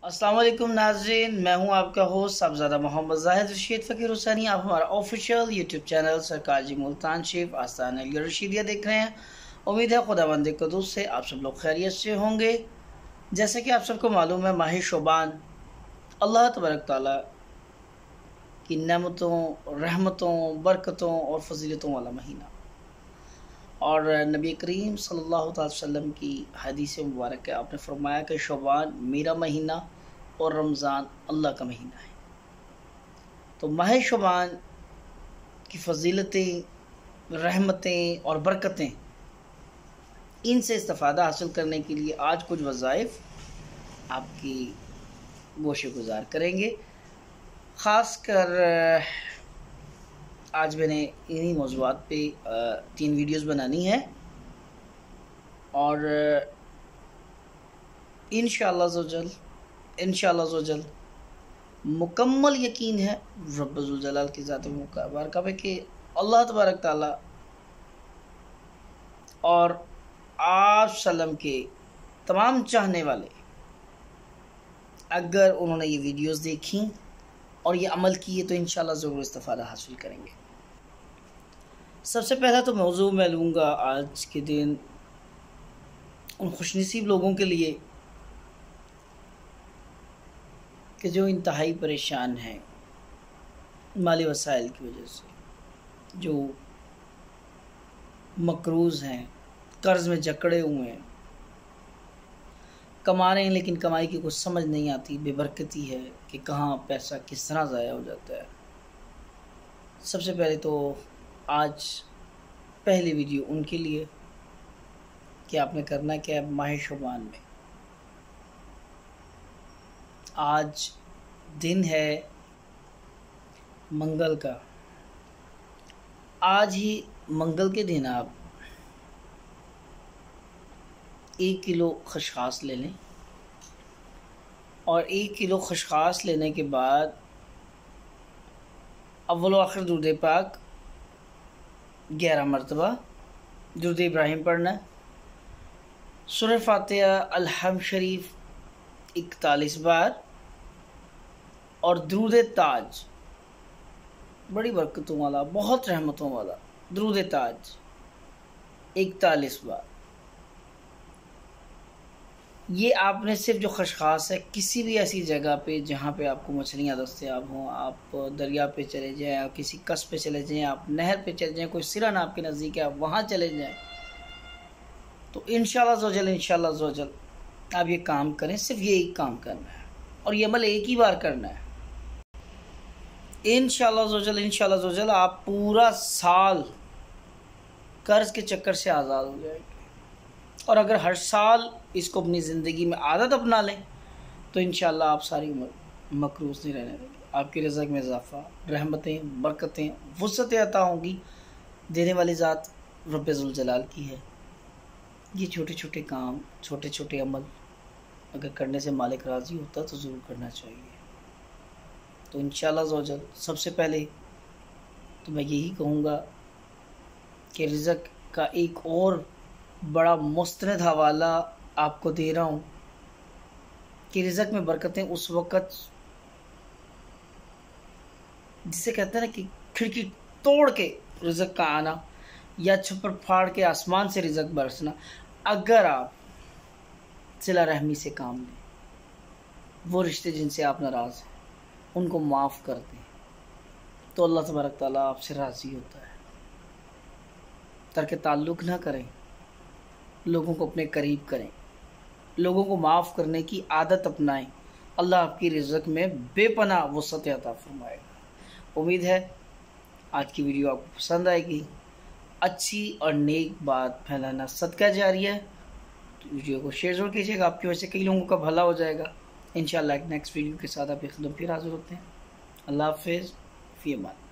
अस्सलाम वालेकुम नाज़रीन, मैं हूं आपका होस्ट साहबज़ादा मोहम्मद जाहिद रशीद फ़कीर हुसैनी। आप हमारा ऑफिशियल यूट्यूब चैनल सरकार जी मुल्तान शरीफ आस्थान अली रशीदिया देख रहे हैं। उम्मीद है खुदावंद क़ुद्दूस से आप सब लोग खैरियत से होंगे। जैसे कि आप सबको मालूम है, माह शोबान अल्लाह तबारक तआला की नेमतों, रहमतों, बरकतों और फजीलतों वाला महीना, और नबी करीम सल्लल्लाहु अलैहि वसल्लम की हदीस मुबारक है, आपने फरमाया कि शोबान मेरा महीना और रमज़ान अल्लाह का महीना है। तो माह शोबान की फजीलतें, रहमतें और बरकतें, इनसे इस्तिफ़ादा हासिल करने के लिए आज कुछ वज़ाइफ आपकी गोशे गुजार करेंगे। ख़ास कर आज मैंने इन्हीं मौज़ूआत पे 3 वीडियोज़ बनानी है, और इंशाअल्लाह ज़ोजल मुकम्मल यकीन है रब्बुल जलाल की ज़ात मुबारका पे कि अल्लाह तबारक ताला और आप सल्लम के तमाम चाहने वाले, अगर उन्होंने ये वीडियोज़ देखी और ये अमल किए तो इंशाअल्लाह ज़रूर इस्तिफ़ादा हासिल करेंगे। सबसे पहला तो मौजू मैं लूँगा आज के दिन उन खुशनसीब लोगों के लिए कि जो इंतहाई परेशान हैं माली वसाइल की वजह से, जो मकरूज़ हैं, कर्ज़ में जकड़े हुए हैं, कमा रहे हैं लेकिन कमाई की कुछ समझ नहीं आती, बेबरकती है कि कहाँ पैसा किस तरह ज़ाया हो जाता है। सबसे पहले तो आज पहली वीडियो उनके लिए कि आपने करना क्या है। माह शोबान में आज दिन है मंगल का। आज ही मंगल के दिन आप 1 किलो खसखास ले लें, और 1 किलो खसखास लेने के बाद अव्वल व आखिर दुरूद पाक 11 मरतबा, दुरूद इब्राहिम पढ़ना है, सूरह फातिहा अल-हम्द शरीफ 41 बार, और दुरूद ताज, बड़ी बरकतों वाला, बहुत रहमतों वाला दुरूद ताज 41 बार। ये आपने सिर्फ जो खसखास है, किसी भी ऐसी जगह पे जहाँ पे आपको मछलियाँ दस्तयाब हों, आप दरिया पे चले जाएँ, आप किसी कस पे चले जाएँ, आप नहर पे चले जाएँ, कोई सिरन आपके नज़दीक है, आप वहाँ चले जाएँ, तो इंशाअल्लाह ज़ोजल आप ये काम करें। सिर्फ ये एक काम करना है और ये अमल एक ही बार करना है। इंशाअल्लाह ज़ोजल आप पूरा साल कर्ज़ के चक्कर से आज़ाद हो जाएंगे। और अगर हर साल इसको अपनी ज़िंदगी में आदत अपना लें तो इंशाअल्लाह आप सारी उम्र मकरूज़ नहीं रहने देंगे। आपके रिज़्क़ में इजाफ़ा, रहमतें, बरकतें, वुसअतें अता होंगी। देने वाली ज़ात रब्बुल जलाल की है। ये छोटे छोटे काम, छोटे छोटे अमल अगर करने से मालिक राज़ी होता तो ज़रूर करना चाहिए। तो इंशाअल्लाह ज़ोजल सबसे पहले तो मैं यही कहूँगा कि रिज़्क़ का एक और बड़ा मुस्तनद हवाला आपको दे रहा हूँ कि रिज़्क़ में बरकतें उस वक़्त, जिसे कहते हैं ना कि खिड़की तोड़ के रिज़्क़ का आना या छप्पर फाड़ के आसमान से रिज़्क़ बरसना, अगर आप सिला रहमी से काम लें, वो रिश्ते जिनसे आप नाराज़ हैं उनको माफ़ कर दें, तो अल्लाह तबारक ताला आपसे राज़ी होता है। तर्क ताल्लुक़ ना करें, लोगों को अपने करीब करें, लोगों को माफ़ करने की आदत अपनाएं। अल्लाह आपकी रिज़्क़ में बेपनाह वुसअत अता फरमाएगा। उम्मीद है आज की वीडियो आपको पसंद आएगी। अच्छी और नेक बात फैलाना सदका जारिया है, तो वीडियो को शेयर ज़रूर कीजिएगा। आपकी वजह से कई लोगों का भला हो जाएगा। इंशाअल्लाह एक नेक्स्ट वीडियो के साथ आपकी खिदमत फिर हाज़िर होते हैं। अल्लाह हाफ़िज़, फ़ी अमान।